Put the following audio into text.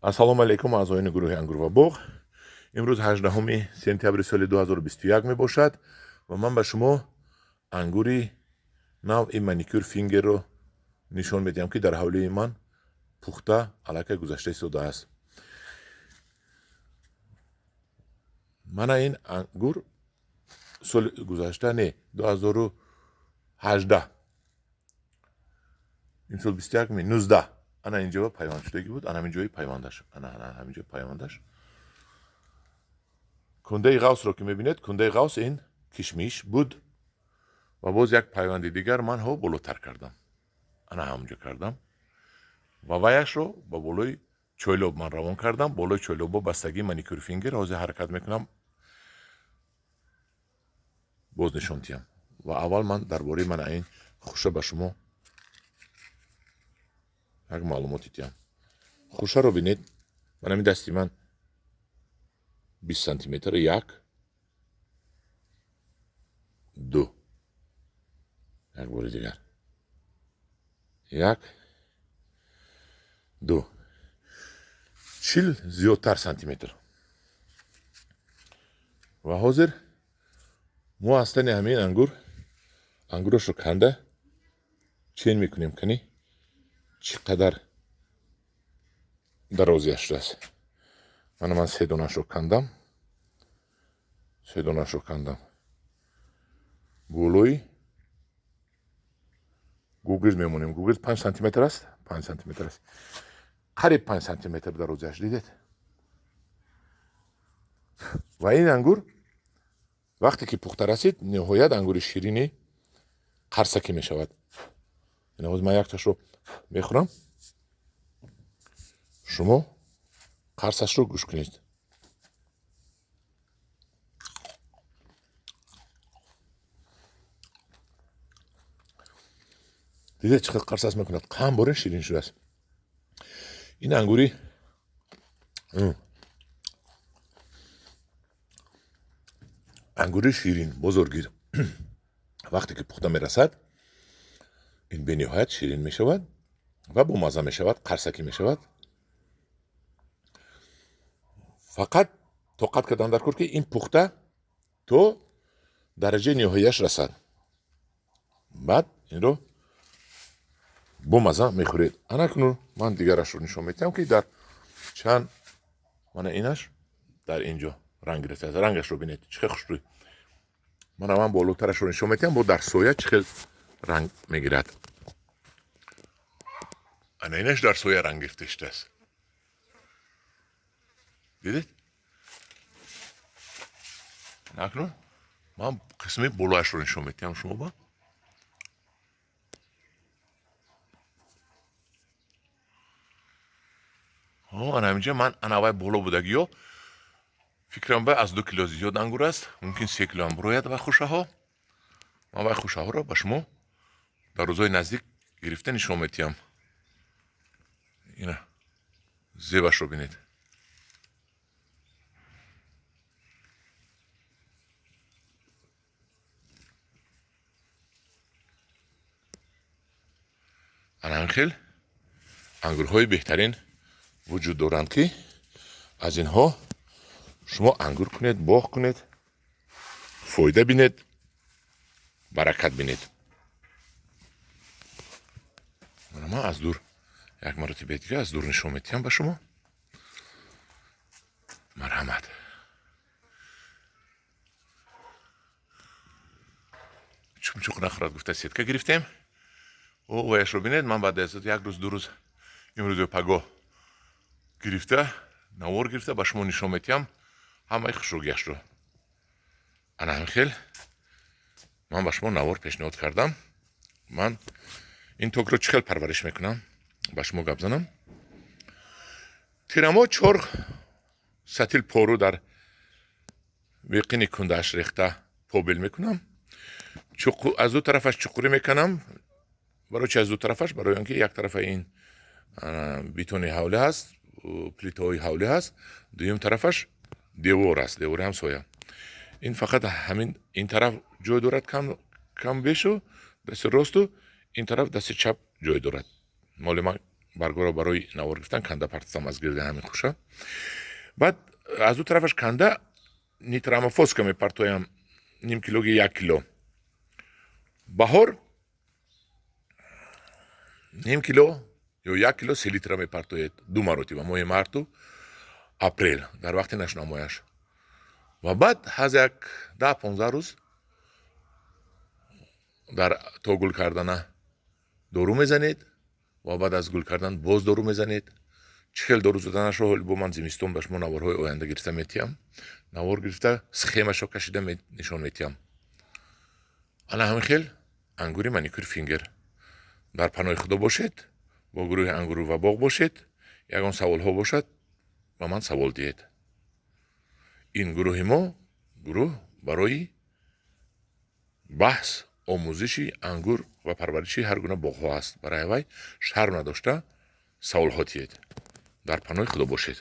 ассалому алейкум аъзоини гурӯҳи ангур ва боғ. имрӯз 18 сентябри соли 2021 мебошад ва ман ба шумо ангури навъи маникюр фингерро нишон медиҳам, ки дар ҳавлии ман пухта аллакай гузашта истода аст. мана ин ангур соли гузашта не 2018 имсол 21 ана инҷо пайвандшудагӣ буд, ана ҳамин ҷои пайвандаш, ана ҳамин ҷои пайвандаш. кундаи ғавсро ки мебинед, кундаи ғавс ин кишмиш буд ва боз як пайванди дигар ман болотар кардам. ана ҳамонҷо кардам ва ваяшро ба болои чойлоб ман равон кардам. болои чойлобо бастагии маникюр фингер ҳозир ҳаракат мекунам. боз нишон диҳам ва аввал ман дар бораи мана ин хуша ба шумо як маълумоти диҳам. хушаро бинед, мана ин дасти ман 20 сантиметр, 1 2 як бори дигар 1 2 40 зиёдтар сантиметр. ва ҳозир мо аз тани ҳамин ангурашро канда чен мекунем, кани чӣ қадар дарозиаш шудааст. мана ман се донашро кандам. болои гугиз мемонем. гугиз 5 сантиметр аст. 5 сантиметр аст. қариб 5 сантиметр дарозиаш дидед. ва ин ангур вақте ки пухта расид, ниҳоят ангури ширини қарсакӣ мешавад. ҳоз ман якташро мехӯрам. шумо қарсашро гӯш кунед. дидед чӣ қадар қарсас мекунад. қам борин ширин шудааст. ин ангури ширин бозоргир вақте ки пухта мерасад, ин бениҳоят ширин мешавад ва бомаза мешавад, қарсакӣ мешавад. фақат тоқат кардан дар кор ки ин пухта то дараҷаи ниҳояш расад. баъд инро бомаза мехӯред. анакунун ман дигарашро нишон медиҳам, ки дар чанд мана инаш дар инҷо ранг гирифтааст. рангашро бинед чӣ хел хушрӯй. ман болотарашро нишон медиҳам, бо дар соя чӣ хел ранг мегирад. ана инаш дар соя ранг гирифта шудааст. дидед? накунун ман қисми болоашро нишон медиҳам шумо ба. ана ҳаминҷа ман анавай боло будагиё фикрам ба аз 2 кило зиёд ангур аст. мумкин 3 кило ам бирояд вай хушаҳо. ман вай хушаҳоро ба шумо дар рӯзҳои наздик гирифта нишон медиҳам. ина зебашро бинед. ана ин хел ангурҳои беҳтарин вуҷуд доранд, ки аз инҳо шумо ангур кунед, боғ кунед, фоида бинед, баракат бинед. ман аз дур як маротиба дигар аз дур нишон медиҳам ба шумо. марҳамат. чумчуқ нахӯрад гуфта сетка гирифтем. ваяшро бинед. ман баъд аз як рӯз ду рӯз имрӯзу пагоҳ гирифта навор гирифта ба шумо нишон медиҳам ҳамаи хушрӯгиашро. ана ҳамин хел ман ба шумо навор пешниҳод кардам. ман ин токро чӣ хел парвариш мекунам ба шумо гап занам. тирамо 4 сатил пору дар веқини кундааш рехта побел мекунам. аз ду тарафаш чуқурӣ мекунам. барои чи аз ду тарафаш? барои он ки як тарафа ин битони ҳавлӣ ҳаст, плитаҳои ҳавлӣ ҳаст, дуюм тарафаш девор аст, девори ҳамсоя. ин фақат ҳамин ин тараф ҷой дорад кам бешу дасти росту, ин тараф дасти чап ҷой дорад. моли ман баргоро барои навор гирифтан канда партидам аз гирди ҳамин хуша. Баъд аз ду тарафаш канда нитрамофоска мепартоям ним килоги 1 кило. баҳор ним кило ё 1 кило 3 литра мепартоед 2 маротиба моҳи марту апрел дар вақти нашнамояш. ва баъд аз як 10-15 рӯз то гул кардана дору мезанед ва баъд аз гул кардан боз дору мезанед. чӣ хел дору заданашро бо ман зимистон ба шумо наворҳои оянда гирифта метиҳам. навор гирифта схемашро кашида нишон метиҳам. ана ҳамин хел ангури маникюр фингер. дар паноҳи худо бошед, бо гурӯҳи ангуру ва боғ бошед. ягон саволҳо бошад ба ман савол диҳед. ин гурӯҳи мо гурӯҳ барои баҳс омӯзиши ангур ва парвариши ҳар гуна боғҳо аст. барои вай шарм надошта саволҳо диҳед. дар паноҳи худо бошед.